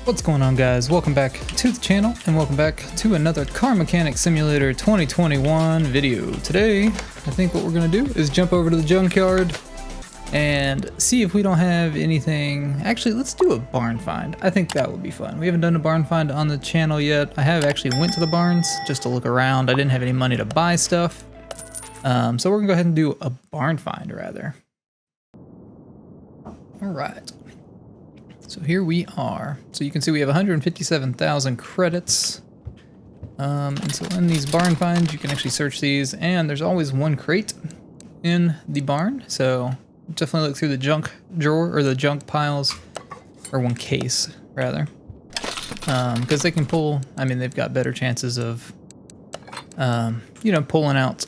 What's going on, guys? Welcome back to the channel and welcome back to another Car Mechanic Simulator 2021 video. Today, I think what we're gonna do is jump over to the junkyard and see if we don't have anything. Actually, let's do a barn find. I think that would be fun. We haven't done a barn find on the channel yet. I have actually went to the barns just to look around. I didn't have any money to buy stuff. So we're gonna go ahead and do a barn find rather. All right. So here we are. So you can see we have 157,000 credits. And so in these barn finds, you can actually search these, and there's always one crate in the barn. So definitely look through the junk drawer or the junk piles, or one case rather, because they can pull. I mean, they've got better chances of, pulling out.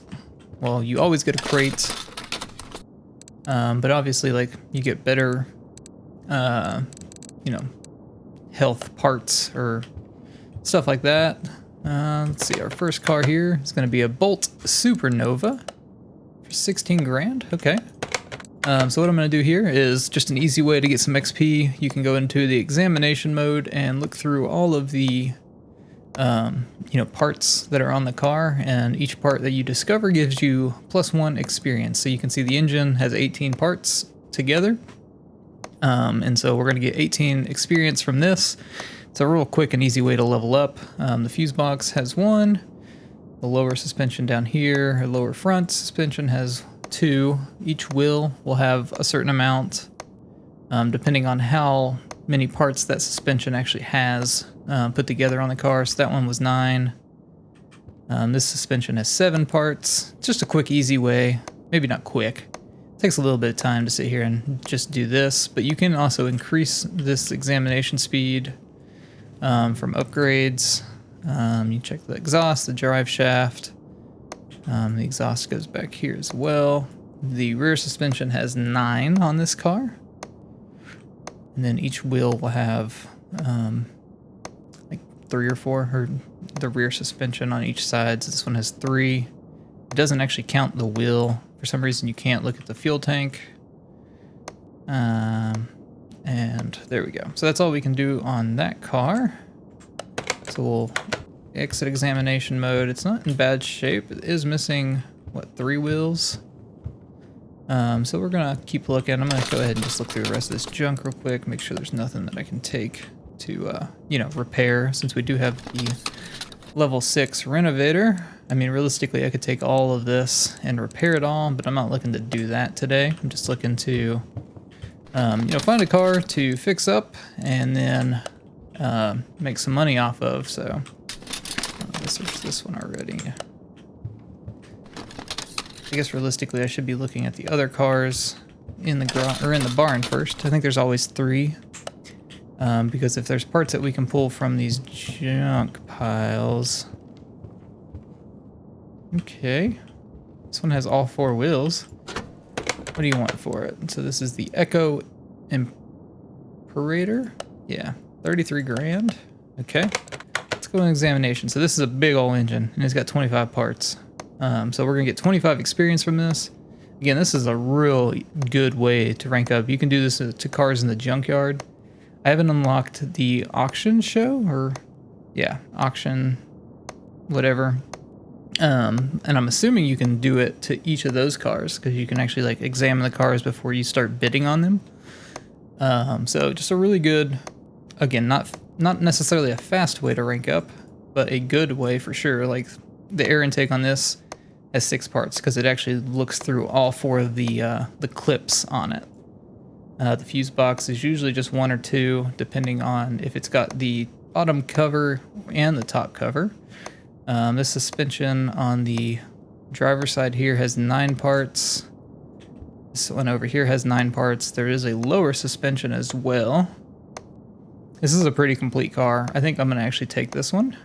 Well, you always get a crate, but obviously, like, you get better. Health parts or stuff like that. Let's see, our first car here is going to be a Bolt Supernova for 16 grand. Okay. So what I'm going to do here is just an easy way to get some XP. You can go into the examination mode and look through all of the, parts that are on the car, and each part that you discover gives you +1 experience. So you can see the engine has 18 parts together. And so we're going to get 18 experience from this. It's a real quick and easy way to level up. The fuse box has 1. The lower suspension down here, or lower front suspension, has 2. Each wheel will have a certain amount, depending on how many parts that suspension actually has put together on the car. So that one was 9. This suspension has 7 parts. Just a quick, easy way. Maybe not quick. Takes a little bit of time to sit here and just do this, but you can also increase this examination speed from upgrades. You check the exhaust, the drive shaft. The exhaust goes back here as well. The rear suspension has 9 on this car. And then each wheel will have like 3 or 4, or the rear suspension on each side. So this one has 3. It doesn't actually count the wheel. For some reason, you can't look at the fuel tank. And there we go. So that's all we can do on that car. So we'll exit examination mode. It's not in bad shape. It is missing, what, 3 wheels? So we're gonna keep looking. I'm gonna go ahead and just look through the rest of this junk real quick, make sure there's nothing that I can take to, repair, since we do have the level 6 renovator. I mean, realistically, I could take all of this and repair it all, but I'm not looking to do that today. I'm just looking to, find a car to fix up and then make some money off of. So let's search this one already. I guess realistically, I should be looking at the other cars in the garage or in the barn first. I think there's always 3, because if there's parts that we can pull from these junk piles. Okay, this one has all 4 wheels. What do you want for it? So this is the Echo Imperator. Yeah, 33 grand. Okay, let's go in examination. So this is a big old engine, and it's got 25 parts. So we're gonna get 25 experience from this. Again, this is a real good way to rank up. You can do this to cars in the junkyard. I haven't unlocked the auction show, or yeah, auction, whatever. And I'm assuming you can do it to each of those cars, because you can actually like examine the cars before you start bidding on them. So just a really good, again, not necessarily a fast way to rank up, but a good way for sure. Like the air intake on this has 6 parts, because it actually looks through all 4 of the clips on it. The fuse box is usually just 1 or 2, depending on if it's got the bottom cover and the top cover. This suspension on the driver's side here has 9 parts. This one over here has 9 parts. There is a lower suspension as well. This is a pretty complete car. I think I'm gonna actually take this one.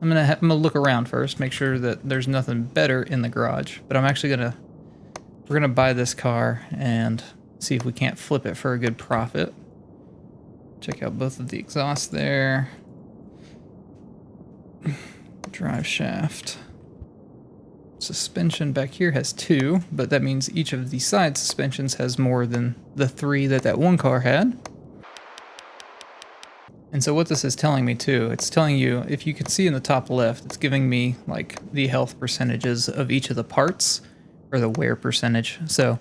I'm gonna look around first, make sure that there's nothing better in the garage. But we're gonna buy this car and see if we can't flip it for a good profit. Check out both of the exhausts there. Drive shaft. Suspension back here has 2, but that means each of the side suspensions has more than the 3 that one car had. And so what this is telling me too, it's telling you, if you can see in the top left, it's giving me like the health percentages of each of the parts, or the wear percentage. So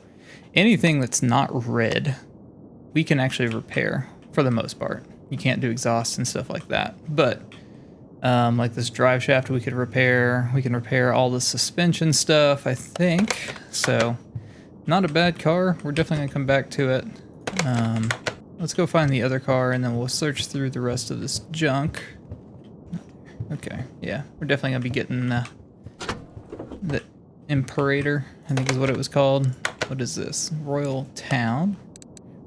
anything that's not red, we can actually repair for the most part. You can't do exhaust and stuff like that. But like this drive shaft we could repair. We can repair all the suspension stuff, I think. So not a bad car. We're definitely gonna come back to it. Let's go find the other car and then we'll search through the rest of this junk. Okay, yeah, we're definitely gonna be getting the Imperator, I think is what it was called. What is this? Royal Town.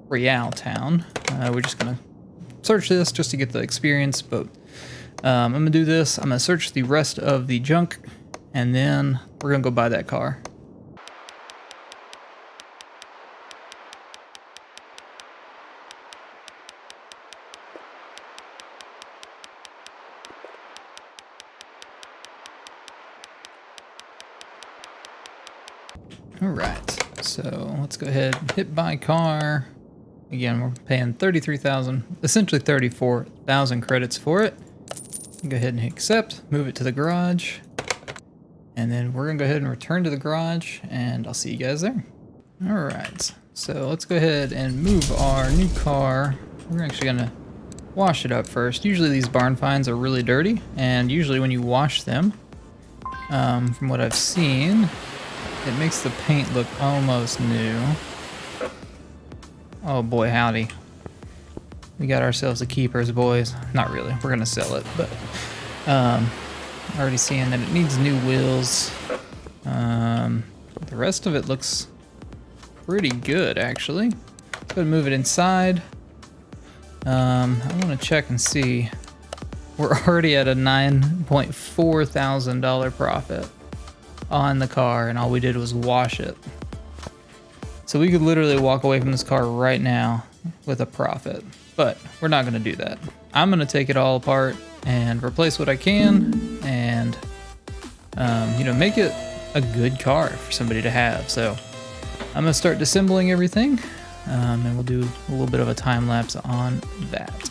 We're just gonna search this just to get the experience, but I'm gonna do this. I'm gonna search the rest of the junk and then we're gonna go buy that car. All right, so let's go ahead and hit buy car. Again, we're paying 33,000, essentially 34,000 credits for it. Go ahead and hit accept, move it to the garage, and then we're gonna go ahead and return to the garage, and I'll see you guys there. All right, so let's go ahead and move our new car. We're actually gonna wash it up first. Usually these barn finds are really dirty, and usually when you wash them, from what I've seen, it makes the paint look almost new. Oh boy, howdy. We got ourselves a keepers, boys. Not really, we're gonna sell it, but already seeing that it needs new wheels. The rest of it looks pretty good, actually. Let's go ahead and move it inside. I wanna check and see. We're already at a $9.4 thousand profit on the car, and all we did was wash it. So we could literally walk away from this car right now with a profit, but we're not gonna do that. I'm gonna take it all apart and replace what I can and, you know, make it a good car for somebody to have. So I'm gonna start disassembling everything, and we'll do a little bit of a time lapse on that.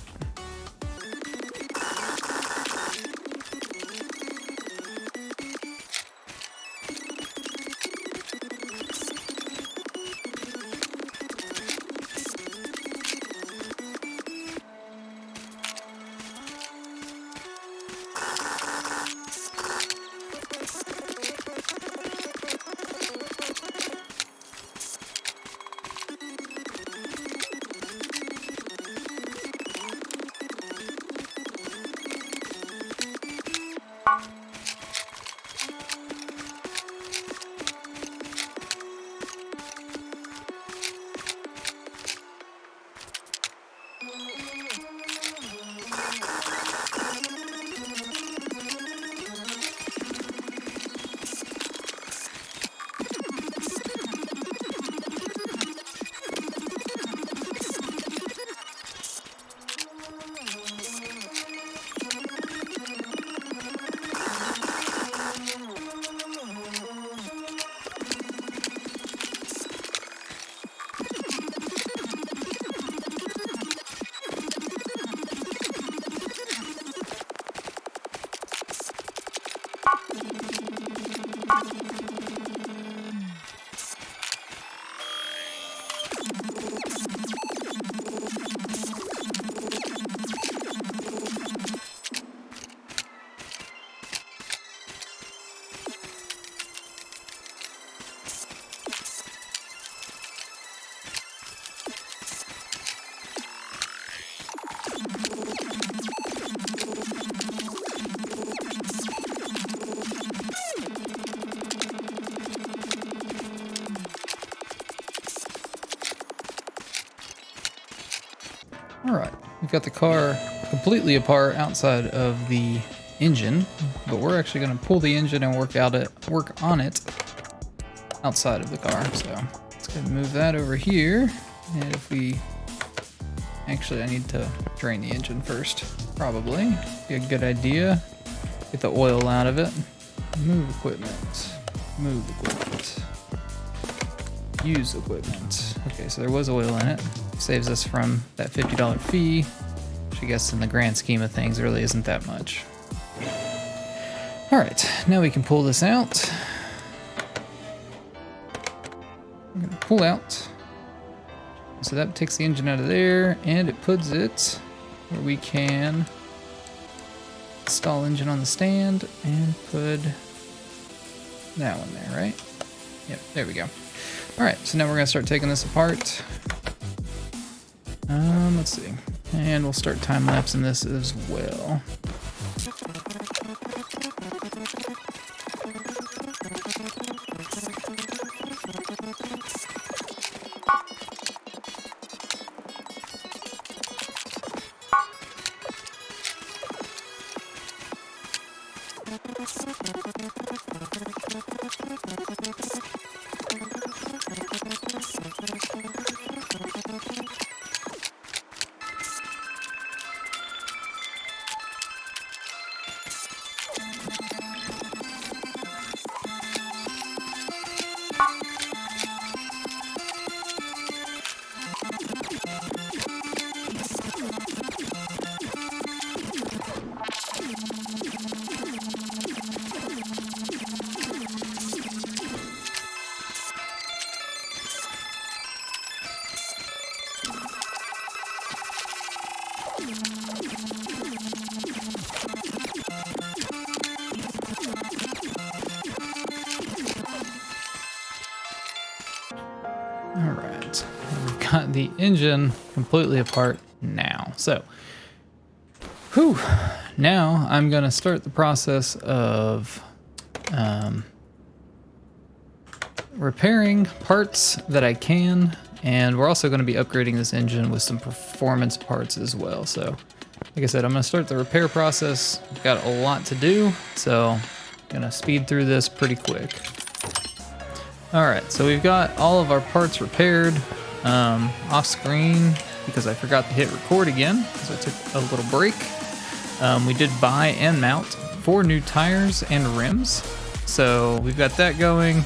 All right, we've got the car completely apart outside of the engine, but we're actually going to pull the engine and work on it outside of the car. So let's go ahead and move that over here. And if we actually, I need to drain the engine first, probably be a good idea. Get the oil out of it. Move equipment. Move equipment. Use equipment. Okay, so there was oil in it. Saves us from that $50 fee. which I guess in the grand scheme of things really isn't that much. All right, now we can pull this out. I'm gonna pull out. So that takes the engine out of there, and it puts it where we can install engine on the stand and put that one there, right? Yep, there we go. All right, so now we're gonna start taking this apart. Let's see. And we'll start time-lapsing this as well. All right, we've got the engine completely apart now. So, now I'm gonna start the process of repairing parts that I can, and we're also gonna be upgrading this engine with some performance parts as well. So, like I said, I'm gonna start the repair process. We've got a lot to do, so I'm gonna speed through this pretty quick. All right, so we've got all of our parts repaired off screen because I forgot to hit record again because I took a little break. We did buy and mount 4 new tires and rims. So we've got that going.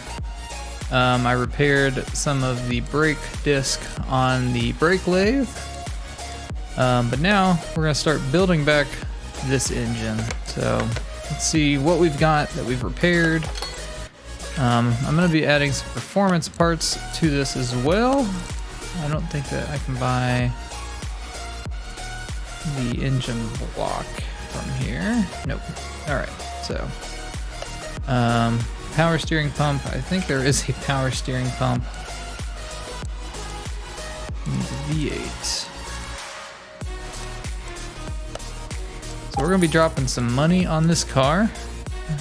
I repaired some of the brake disc on the brake lathe. But now we're gonna start building back this engine. So let's see what we've got that we've repaired. I'm going to be adding some performance parts to this as well. I don't think that I can buy the engine block from here. Nope. All right, so power steering pump. I think there is a power steering pump. V8. So we're going to be dropping some money on this car,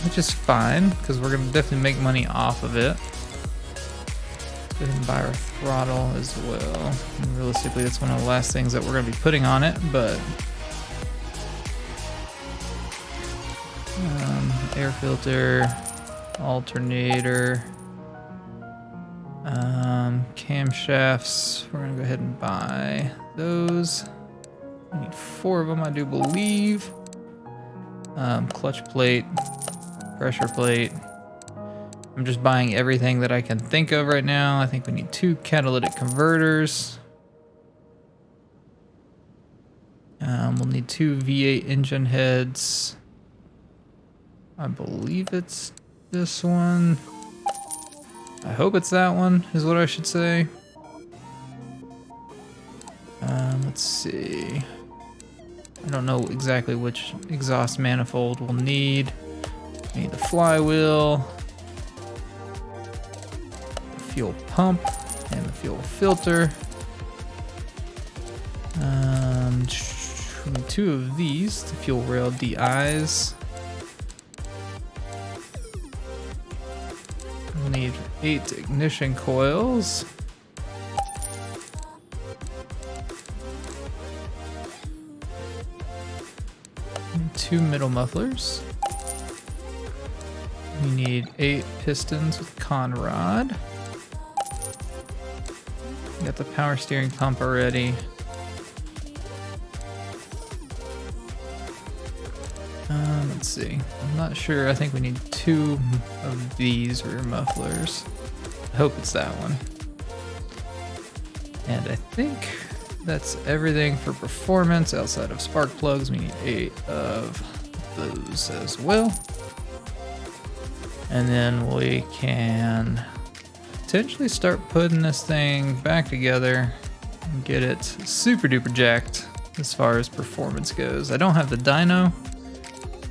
which is fine, because we're going to definitely make money off of it. Let's go ahead and buy our throttle as well. And realistically, that's one of the last things that we're going to be putting on it, but air filter, alternator, camshafts. We're going to go ahead and buy those. We need 4 of them, I do believe. Clutch plate, pressure plate. I'm just buying everything that I can think of right now. I think we need 2 catalytic converters. We'll need 2 V8 engine heads. I believe it's this one. I hope it's that one, is what I should say. Let's see. I don't know exactly which exhaust manifold we'll need. We need the flywheel, the fuel pump, and the fuel filter. We need 2 of these, the fuel rail DIs. We'll need 8 ignition coils. And 2 middle mufflers. We need 8 pistons with con rod. We got the power steering pump already. Let's see. I'm not sure. I think we need 2 of these rear mufflers. I hope it's that one. And I think that's everything for performance. Outside of spark plugs, we need 8 of those as well. And then we can potentially start putting this thing back together and get it super duper jacked as far as performance goes. I don't have the dyno,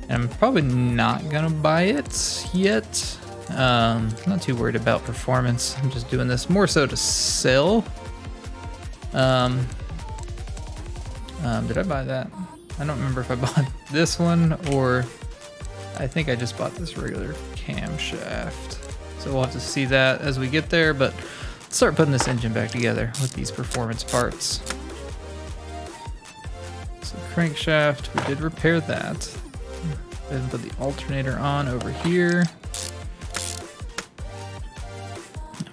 and I'm probably not gonna buy it yet. Not too worried about performance. I'm just doing this more so to sell. Did I buy that? I don't remember if I bought this one or I think I just bought this regular camshaft. So we'll have to see that as we get there, but let's start putting this engine back together with these performance parts. So crankshaft, we did repair that. Then put the alternator on over here.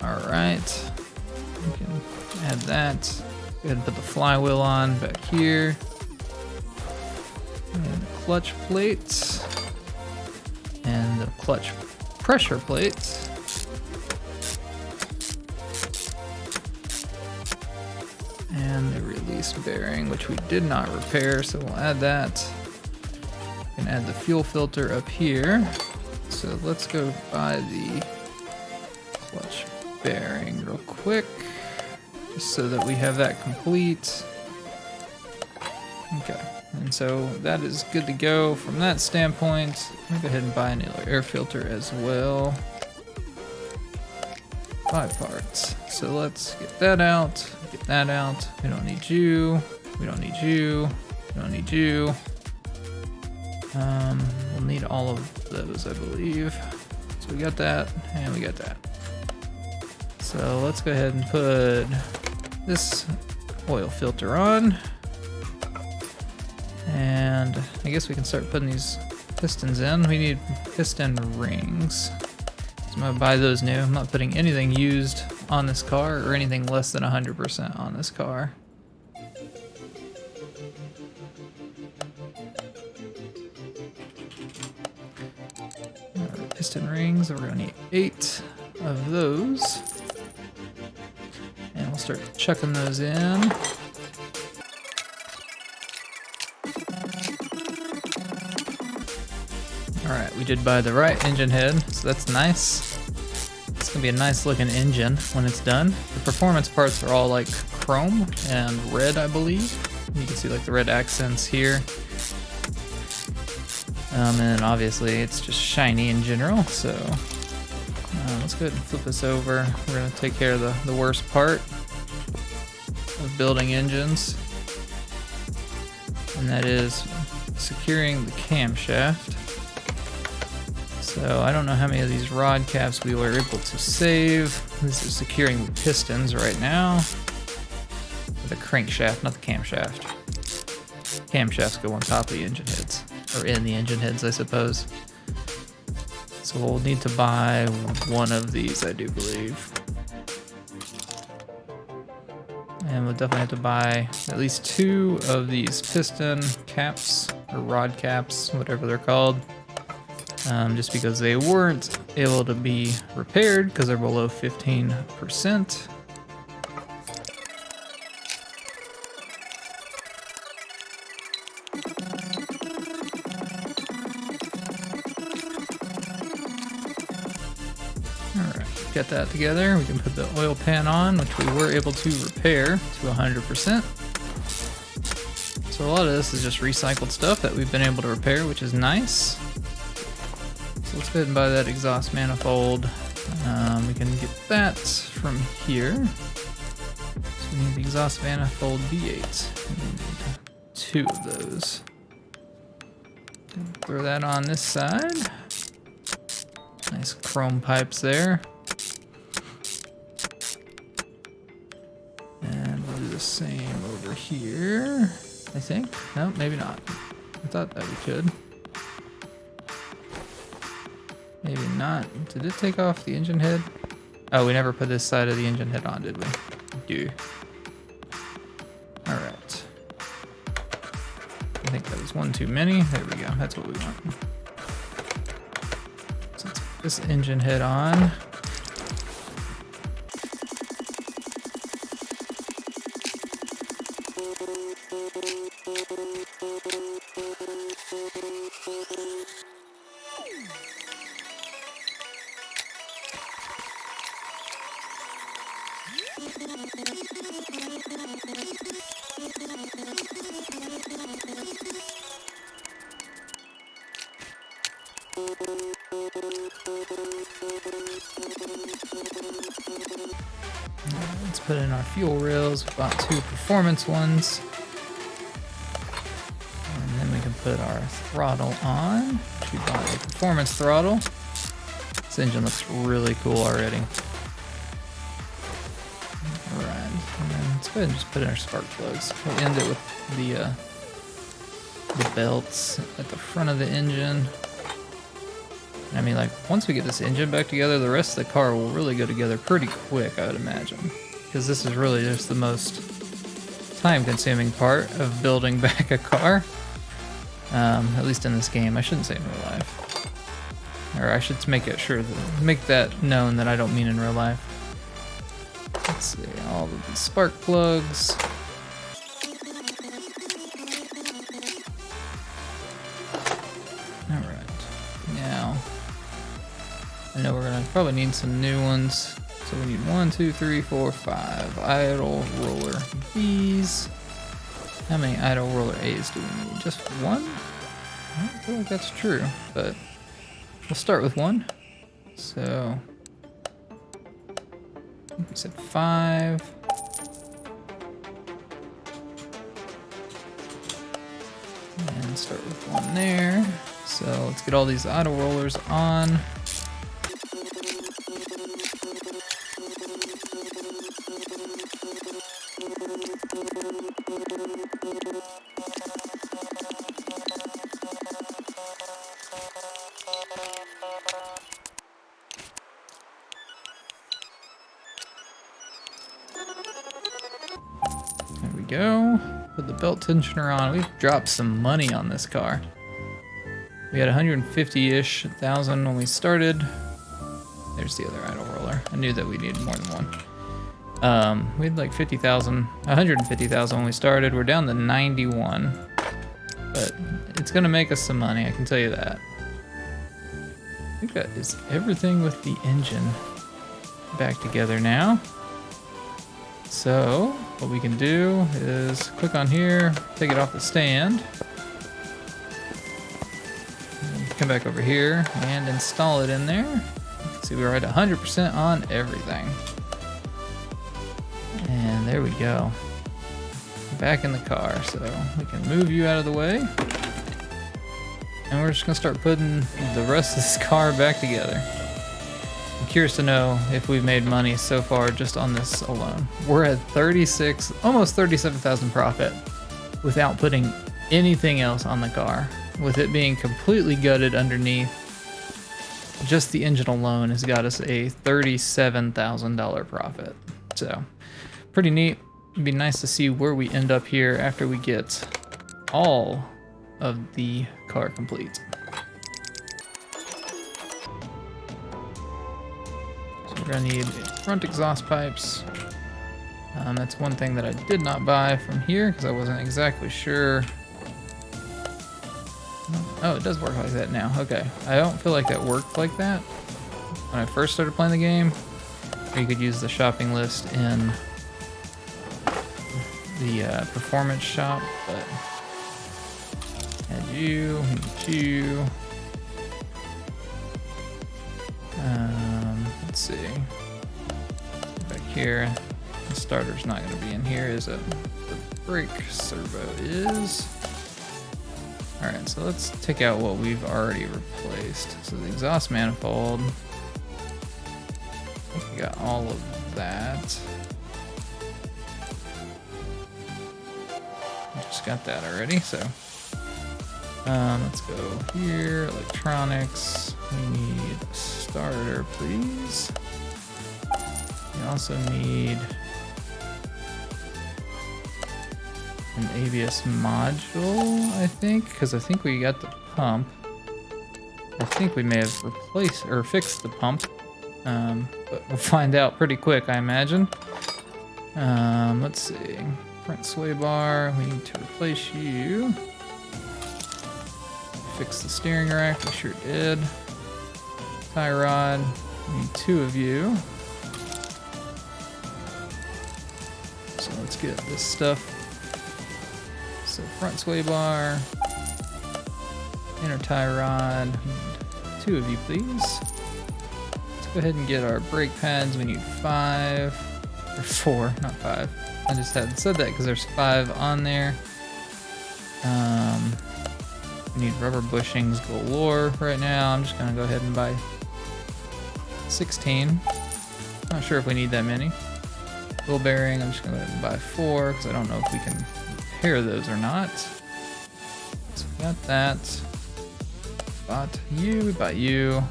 All right, we can add that. Go ahead and put the flywheel on back here. And the clutch plate. And the clutch pressure plate. And the release bearing, which we did not repair, so we'll add that. We can add the fuel filter up here. So let's go buy the clutch bearing real quick, just so that we have that complete. Okay, and so that is good to go from that standpoint. I'm gonna go ahead and buy an air filter as well. 5 parts. So let's get that out, get that out. We don't need you, we don't need you, we don't need you. We'll need all of those, I believe. So we got that, and we got that. So let's go ahead and put this oil filter on. And I guess we can start putting these pistons in. We need piston rings. So I'm gonna buy those new. I'm not putting anything used on this car or anything less than 100% on this car. Piston rings, we're gonna need 8 of those. And we'll start chucking those in. Alright, we did buy the right engine head, so that's nice. It's gonna be a nice looking engine when it's done. The performance parts are all like chrome and red, I believe. You can see like the red accents here. And obviously it's just shiny in general, so let's go ahead and flip this over. We're gonna take care of the worst part of building engines, and that is securing the camshaft. So I don't know how many of these rod caps we were able to save. This is securing the pistons right now. The crankshaft, not the camshaft. Camshafts go on top of the engine heads, or in the engine heads, I suppose. So we'll need to buy one of these, I do believe. And we'll definitely have to buy at least 2 of these piston caps, or rod caps, whatever they're called. Just because they weren't able to be repaired because they're below 15%. Get that together. We can put the oil pan on, which we were able to repair to 100%. So a lot of this is just recycled stuff that we've been able to repair, which is nice. So let's go ahead and buy that exhaust manifold. We can get that from here. So we need the exhaust manifold V8. We need 2 of those. Throw that on this side. Nice chrome pipes there. The same over here, I think. No, maybe not. I thought that we could. Maybe not. Did it take off the engine head? Oh, we never put this side of the engine head on, did we? Do. Alright. I think that was one too many. There we go. That's what we want. So let's put this engine head on. Let's put in our fuel rails. We bought 2 performance ones. And then we can put our throttle on. We bought a performance throttle. This engine looks really cool already. Alright, and then let's go ahead and just put in our spark plugs. We'll end it with the belts at the front of the engine. I mean, like, once we get this engine back together, the rest of the car will really go together pretty quick, I would imagine. Because this is really just the most time-consuming part of building back a car. At least in this game. I shouldn't say in real life. Or I should make that known that I don't mean in real life. Let's see, all of these spark plugs. I know we're gonna probably need some new ones. So we need 1, 2, 3, 4, 5 idle roller B's. How many idle roller A's do we need? Just 1? I don't feel like that's true, but we'll start with 1. So we said 5. And start with 1 there. So let's get all these idle rollers on. There we go. Put the belt tensioner on. We've dropped some money on this car. We had 150-ish thousand when we started. There's the other idle roller. I knew that we needed more than one. We had like 50,000, 150,000 when we started. We're down to 91, but it's gonna make us some money, I can tell you that. I think that is everything with the engine back together now. So what we can do is click on here, take it off the stand, and come back over here and install it in there. See, we're at 100% on everything. And there we go. Back in the car, so we can move you out of the way. And we're just gonna start putting the rest of this car back together. I'm curious to know if we've made money so far just on this alone. We're at 36, almost 37,000 profit without putting anything else on the car. With it being completely gutted underneath, just the engine alone has got us a $37,000 profit. So pretty neat. It'd be nice to see where we end up here after we get all of the car complete. So we're gonna need front exhaust pipes. That's one thing that I did not buy from here because I wasn't exactly sure. Oh, it does work like that now. Okay. I don't feel like that worked like that when I first started playing the game. Or you could use the shopping list in the performance shop, but add you, you. Let's see. Back here, the starter's not going to be in here, is it? The brake servo is. All right, so let's take out what we've already replaced. So the exhaust manifold. I think we got all of that. Just got that already, so let's go here, electronics. We need a starter, please. We also need an ABS module, I think, because I think we got the pump. I think we may have replaced or fixed the pump, but we'll find out pretty quick, I imagine. Let's see. Front sway bar, we need to replace you. Fix the steering rack, we sure did. Tie rod, we need 2 of you. So let's get this stuff. So front sway bar, inner tie rod, we need 2 of you please. go ahead and get our brake pads. We need 5 or 4, not 5. I just had said that because there's 5 on there. We need rubber bushings galore right now. I'm just gonna go ahead and buy 16. Not sure if we need that many. Wheel bearing, I'm just gonna go ahead and buy 4 because I don't know if we can repair those or not. So we got that. Bought you, we bought you.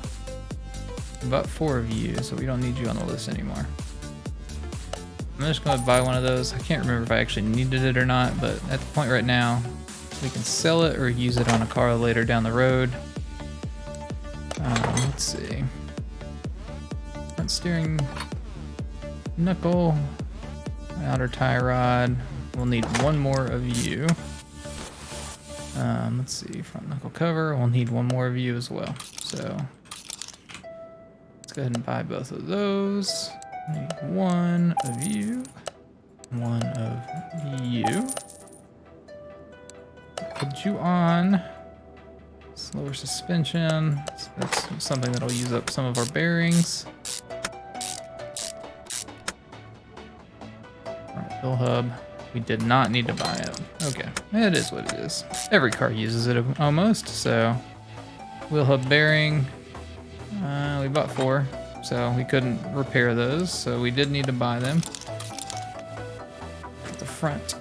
We bought 4 of you, so we don't need you on the list anymore. I'm just gonna buy one of those. I can't remember if I actually needed it or not, but at the point right now, we can sell it or use it on a car later down the road. Let's see. Front steering, knuckle, outer tie rod. We'll need 1 more of you. Let's see, front knuckle cover. We'll need 1 more of you as well. So let's go ahead and buy both of those. Need 1 of you, 1 of you. Put you on slower suspension. So that's something that'll use up some of our bearings. Front wheel hub. We did not need to buy it. Okay, it is what it is. Every car uses it almost. So wheel hub bearing. We bought 4, so we couldn't repair those. So we did need to buy them. The front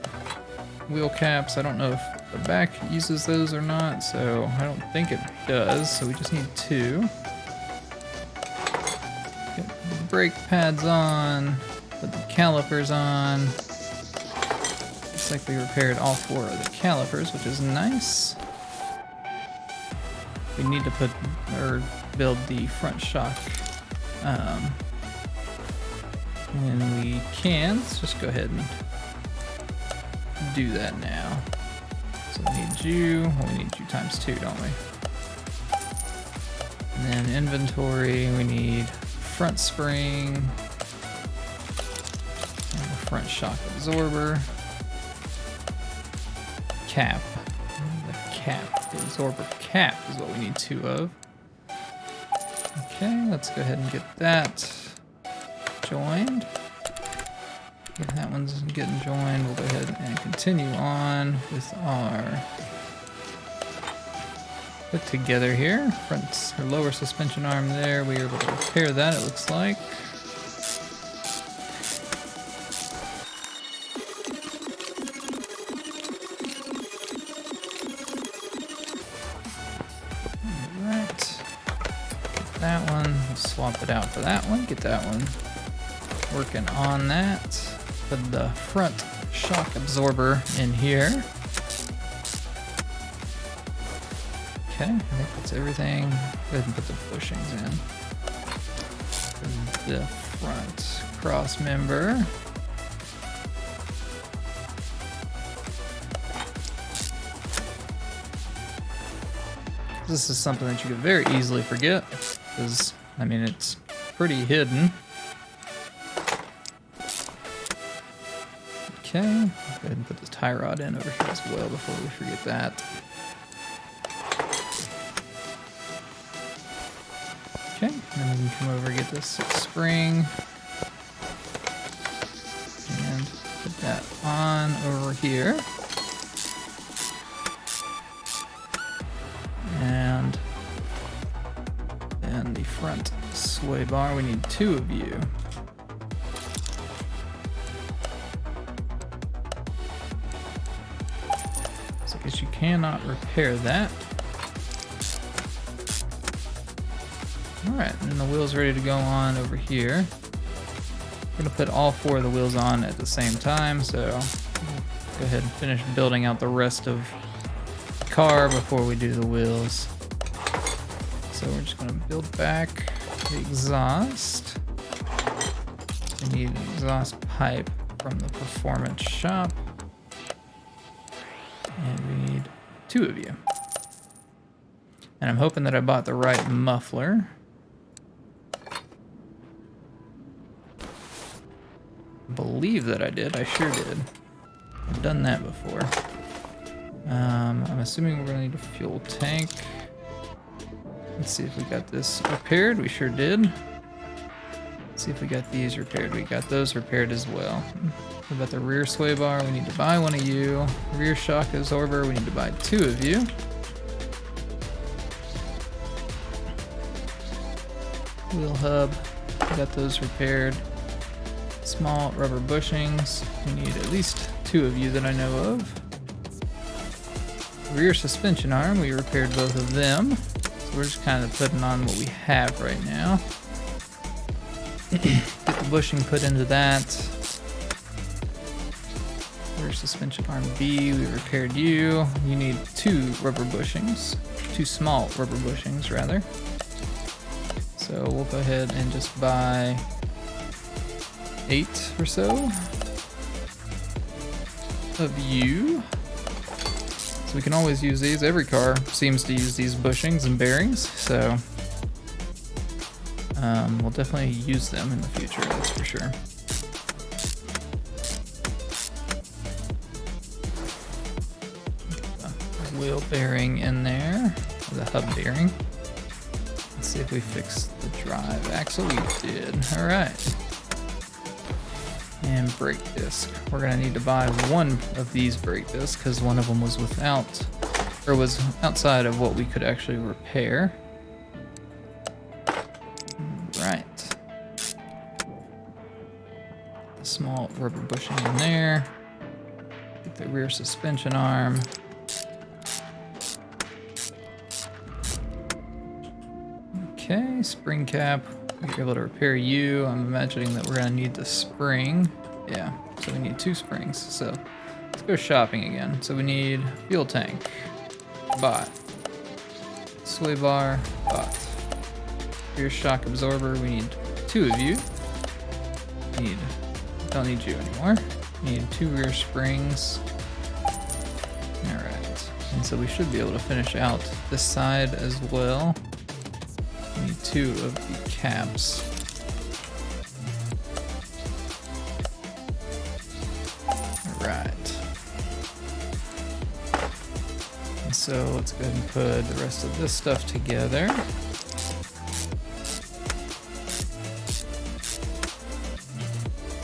wheel caps. I don't know if the back uses those or not, so I don't think it does, so we just need 2. Get the brake pads on, put the calipers on. Looks like we repaired all 4 of the calipers, which is nice. We need to put or build the front shock when we can. Let's just go ahead and do that now. So we need you. Well, we need you times 2, don't we? And then inventory, we need front spring and the front shock absorber. Cap. The cap. The absorber cap is what we need 2 of. Okay, let's go ahead and get that joined. Yeah, that one's getting joined. We'll go ahead and continue on with our put together here. Front or lower suspension arm there. We were able to repair that, it looks like. Alright. Get that one. We'll swap it out for that one. Get that one working on that. Put the front shock absorber in here. Okay, I think that's everything. Go ahead and put the bushings in. The front cross member. This is something that you could very easily forget, because, I mean, it's pretty hidden. Okay, go ahead and put the tie rod in over here as well before we forget that. Okay, and then we can come over and get this spring. And put that on over here. And then the front sway bar, we need 2 of you. Guess you cannot repair that. Alright, and then the wheel's ready to go on over here. We're gonna put all 4 of the wheels on at the same time, so we'll go ahead and finish building out the rest of the car before we do the wheels. So we're just gonna build back the exhaust. We need an exhaust pipe from the performance shop. And we need 2 of you. And I'm hoping that I bought the right muffler. I believe that I did. I sure did. I've done that before. I'm assuming we're gonna need a fuel tank. Let's see if we got this repaired. We sure did. Let's see if we got these repaired. We got those repaired as well. What about the rear sway bar? We need to buy one of you. Rear shock absorber, we need to buy 2 of you. Wheel hub, we got those repaired. Small rubber bushings, we need at least 2 of you that I know of. Rear suspension arm, we repaired both of them. So we're just kind of putting on what we have right now. Get the bushing put into that. Rear suspension arm B, we repaired you. You need 2 rubber bushings. 2 small rubber bushings, rather. So we'll go ahead and just buy 8 or so of you. So we can always use these. Every car seems to use these bushings and bearings, so we'll definitely use them in the future, that's for sure. The wheel bearing in there, the hub bearing. Let's see if we fixed the drive axle. We did. All right. And brake disc. We're gonna need to buy 1 of these brake discs because one of them was without, or was outside of what we could actually repair. Right. The small rubber bushing in there. Get the rear suspension arm. Okay, spring cap. We're able to repair you. I'm imagining that we're gonna need the spring. Yeah, so we need 2 springs. So let's go shopping again. So we need fuel tank. Bought. Sway bar. Bought. Rear shock absorber. We need 2 of you. Don't need you anymore. We need 2 rear springs. Alright. And so we should be able to finish out this side as well. We need 2 of the caps. Alright. And so let's go ahead and put the rest of this stuff together.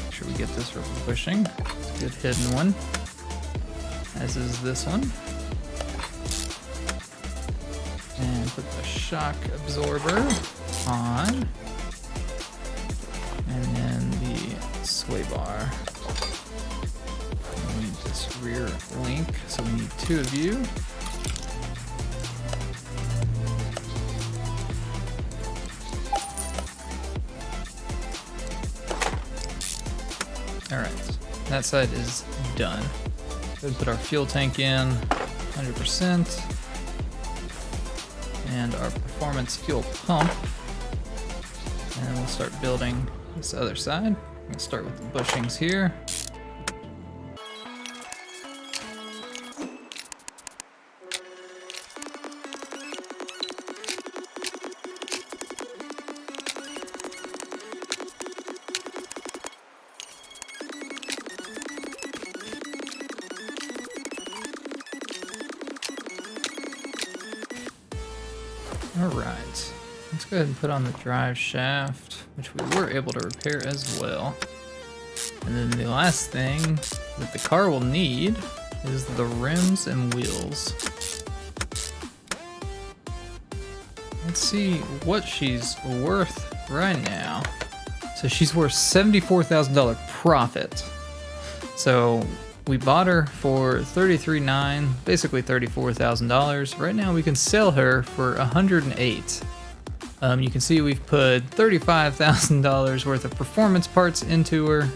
Make sure we get this rubber bushing. It's a good hidden one. As is this one. And put the shock absorber on. And then the sway bar. We need this rear link, so we need 2 of you. Alright, that side is done. Go ahead and put our fuel tank in, 100%. And our performance fuel pump. And we'll start building this other side. I'm gonna start with the bushings here. Alright, let's go ahead and put on the drive shaft, which we were able to repair as well. And then the last thing that the car will need is the rims and wheels. Let's see what she's worth right now. So she's worth $74,000 profit. So we bought her for $33,900, basically $34,000. Right now we can sell her for $108,000. You can see we've put $35,000 worth of performance parts into her,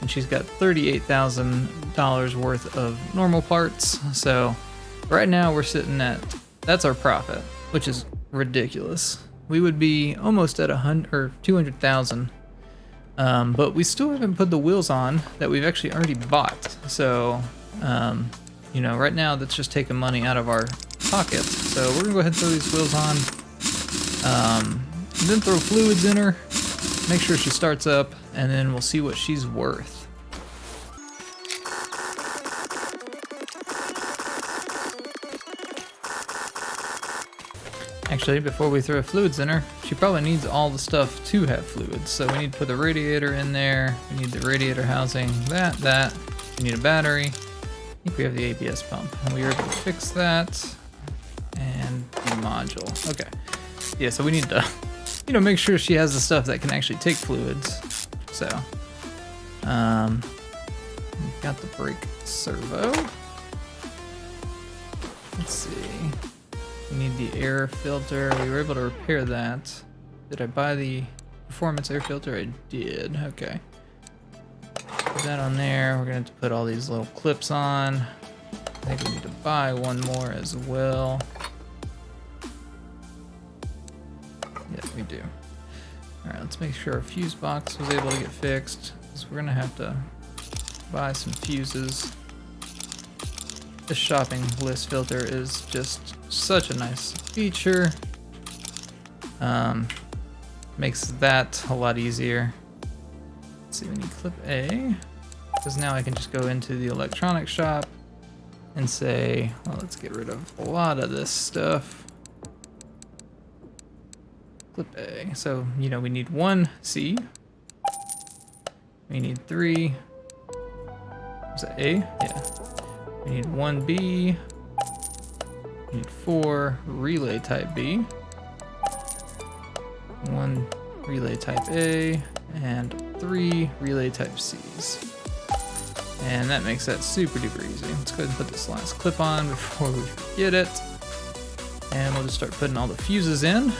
and she's got $38,000 worth of normal parts. So right now we're sitting at, that's our profit, which is ridiculous. We would be almost at $200,000. But we still haven't put the wheels on that we've actually already bought. So, you know, right now that's just taking money out of our pockets. So we're gonna go ahead and throw these wheels on. Then throw fluids in her, make sure she starts up, and then we'll see what she's worth. Actually, before we throw fluids in her, she she probably needs all the stuff to have fluids. So we need to put the radiator in there. We need the radiator housing, that. We need a battery. I think we have the ABS pump. And we were able to fix that. And the module. Okay. Yeah, so we need to, you know, make sure she has the stuff that can actually take fluids. So, we've got the brake servo. Let's see. We need the air filter. We were able to repair that. Did I buy the performance air filter? I did. Okay. Put that on there. We're gonna have to put all these little clips on. I think we need to buy one more as well. Yeah, we do. All right, let's make sure our fuse box was able to get fixed, because we're gonna have to buy some fuses. This shopping list filter is just such a nice feature. Makes that a lot easier. Let's see, we need clip A, because now I can just go into the electronics shop and say, well, let's get rid of a lot of this stuff. Clip A. So, you know, we need 1 C. We need 3. Is that A? Yeah. We need 1 B. We need 4 relay type B. 1 relay type A. And 3 relay type C's. And that makes that super duper easy. Let's go ahead and put this last clip on before we forget it. And we'll just start putting all the fuses in.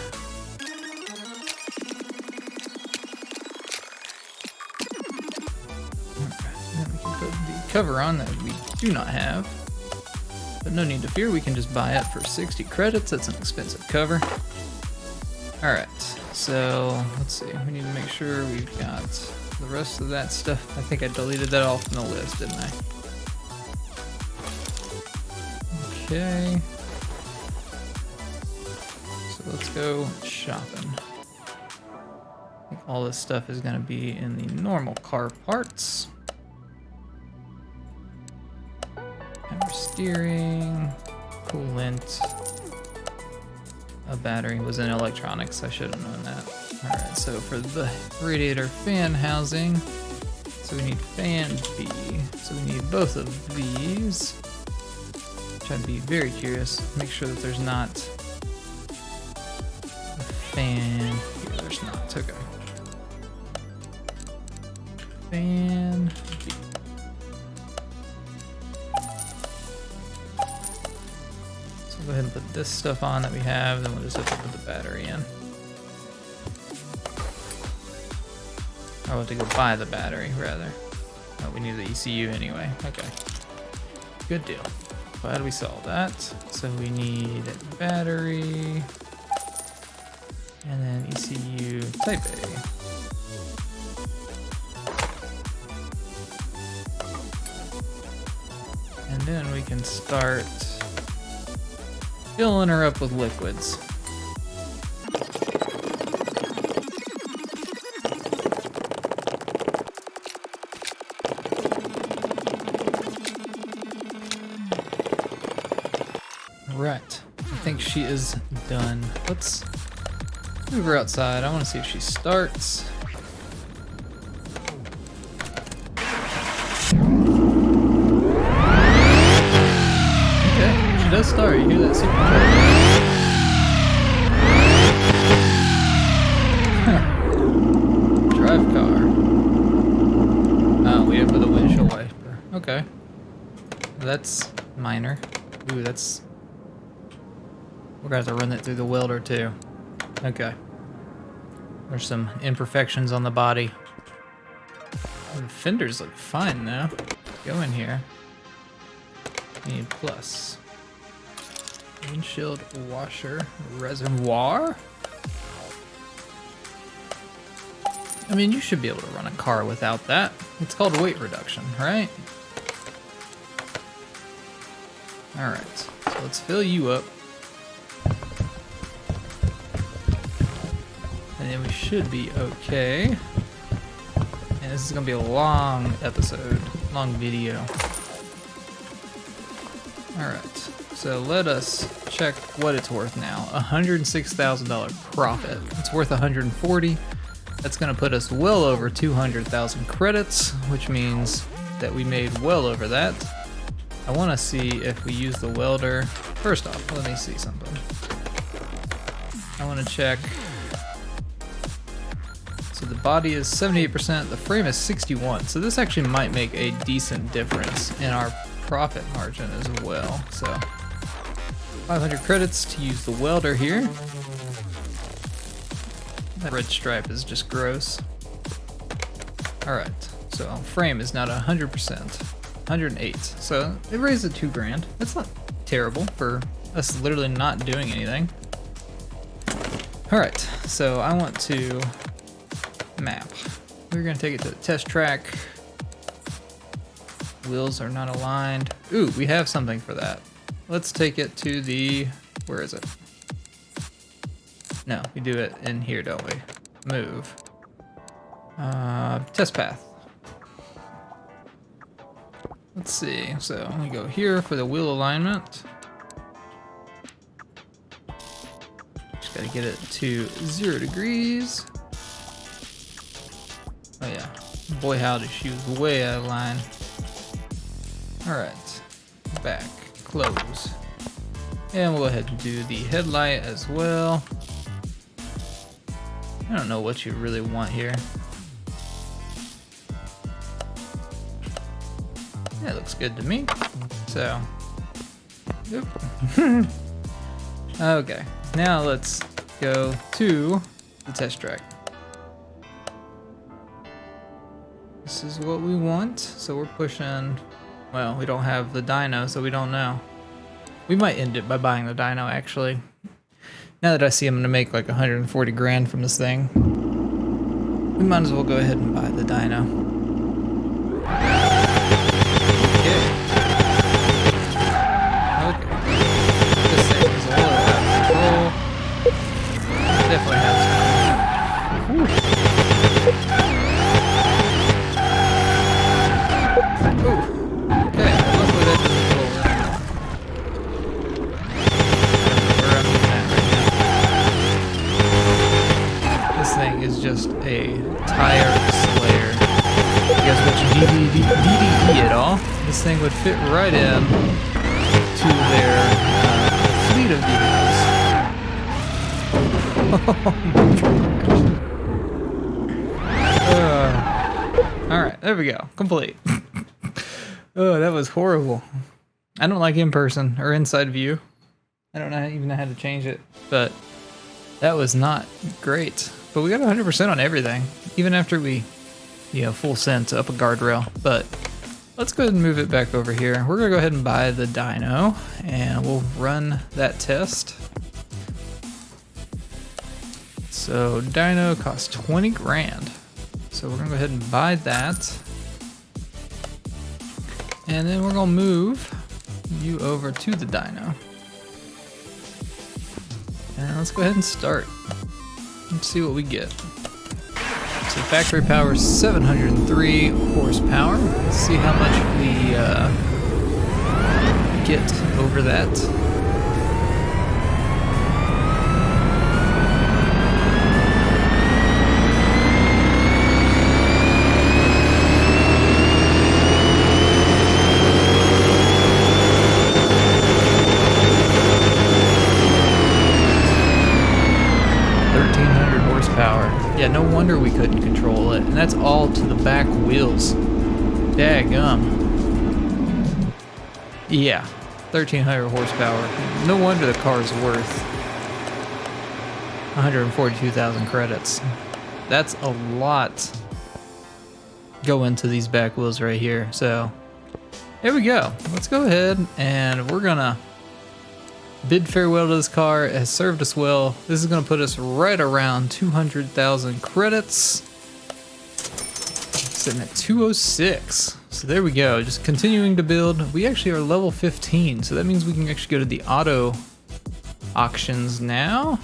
Then we can put the cover on that we do not have. But no need to fear, we can just buy it for 60 credits. That's an expensive cover. Alright, so let's see. We need to make sure we've got the rest of that stuff. I think I deleted that off from the list, didn't I? Okay. So let's go shopping. I think all this stuff is going to be in the normal car parts. Power steering, coolant. A battery was in electronics. I should have known that. Alright, so for the radiator fan housing, so we need fan B. So we need both of these. Try to be very curious. Make sure that there's not a fan here. There's not. Okay. Fan B. So go ahead and put this stuff on that we have, then we'll just have to put the battery in. I'll have to go buy the battery, rather. Oh, we need the ECU anyway. Okay. Good deal. Glad we solved that. So we need a battery. And then ECU type A. And then we can start filling her up with liquids. Right, I think she is done. Let's move her outside. I want to see if she starts. Okay, she does start. You hear that super Drive car. Oh, we didn't put the windshield wiper. Okay. That's minor. Ooh, that's... We're gonna have to run that through the welder too. Okay. There's some imperfections on the body. The fenders look fine though. Go in here. Need plus. Windshield washer reservoir. I mean, you should be able to run a car without that. It's called weight reduction, right? Alright, so let's fill you up. And then we should be okay. And this is gonna be a long episode, long video. Alright, So let us check what it's worth now. $106,000 profit. It's worth 140. That's gonna put us well over 200,000 credits, which means that we made well over that. I wanna see if we use the welder. First off, let me see something. I wanna check. So the body is 78%, the frame is 61. So this actually might make a decent difference in our profit margin as well. So 500 credits to use the welder here. That red stripe is just gross. All right, so frame is now at 100%, 108. So it raised it 2 grand. That's not terrible for us literally not doing anything. All right, so I want to map. We're gonna take it to the test track. Wheels are not aligned. Ooh, we have something for that. Let's take it to the, where is it? No, we do it in here, don't we? Move. Test path. Let's see, so we go here for the wheel alignment. Just gotta get it to 0 degrees. Oh yeah, boy howdy, she was way out of line. All right, back, close. And we'll go ahead and do the headlight as well. I don't know what you really want here. That looks good to me. So, yep. Okay, now let's go to the test track. This is what we want. So we're pushing, well, we don't have the dyno, so we don't know. We might end it by buying the dyno, actually. Now that I see I'm gonna make like 140 grand from this thing, we might as well go ahead and buy the dyno. Okay. This thing is a little out of control. Definitely has some. Okay, luckily that doesn't go over. Where I'm at right now. This thing is just a tire slayer. You guys watch DDE at all? This thing would fit right in to their fleet of vehicles. Alright, there we go. Complete. Oh, that was horrible. I don't like in-person or inside view. I don't even know how to change it, but that was not great. But we got 100% on everything, even after we, full sent up a guardrail. But let's go ahead and move it back over here. We're gonna go ahead and buy the dyno, and we'll run that test. So dyno costs 20 grand. So we're gonna go ahead and buy that. And then we're gonna move you over to the dyno. And let's go ahead and start. Let's see what we get. So factory power is 703 horsepower. Let's see how much we get over that. Yeah, no wonder we couldn't control it. And that's all to the back wheels. Daggum. Yeah, 1,300 horsepower. No wonder the car is worth 142,000 credits. That's a lot go into these back wheels right here. So, there we go. Let's go ahead and we're gonna bid farewell to this car. It has served us well. This is gonna put us right around 200,000 credits. Sitting at 206. So there we go, just continuing to build. We actually are level 15, so that means we can actually go to the auto auctions now.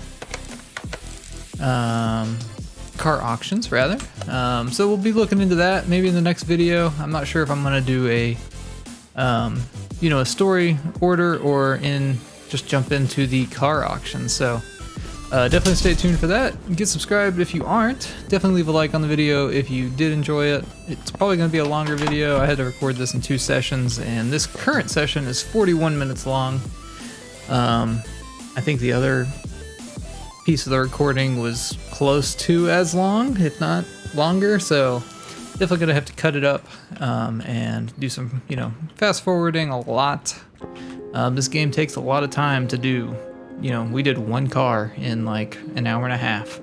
Car auctions, rather. So we'll be looking into that maybe in the next video. I'm not sure if I'm gonna do a you know, a story order or in just jump into the car auction. So definitely stay tuned for that. Get subscribed if you aren't. Definitely leave a like on the video if you did enjoy it. It's probably going to be a longer video. I had to record this in 2 sessions, and this current session is 41 minutes long. I think the other piece of the recording was close to as long, if not longer, so definitely going to have to cut it up and do some, you know, fast forwarding a lot. This game takes a lot of time to do. You know, we did 1 car in like an hour and a half,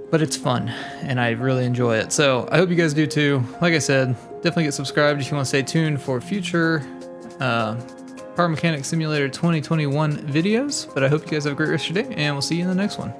but it's fun and I really enjoy it. So I hope you guys do too. Like I said, definitely get subscribed if you want to stay tuned for future Car Mechanic Simulator 2021 videos. But I hope you guys have a great rest of your day, and we'll see you in the next one.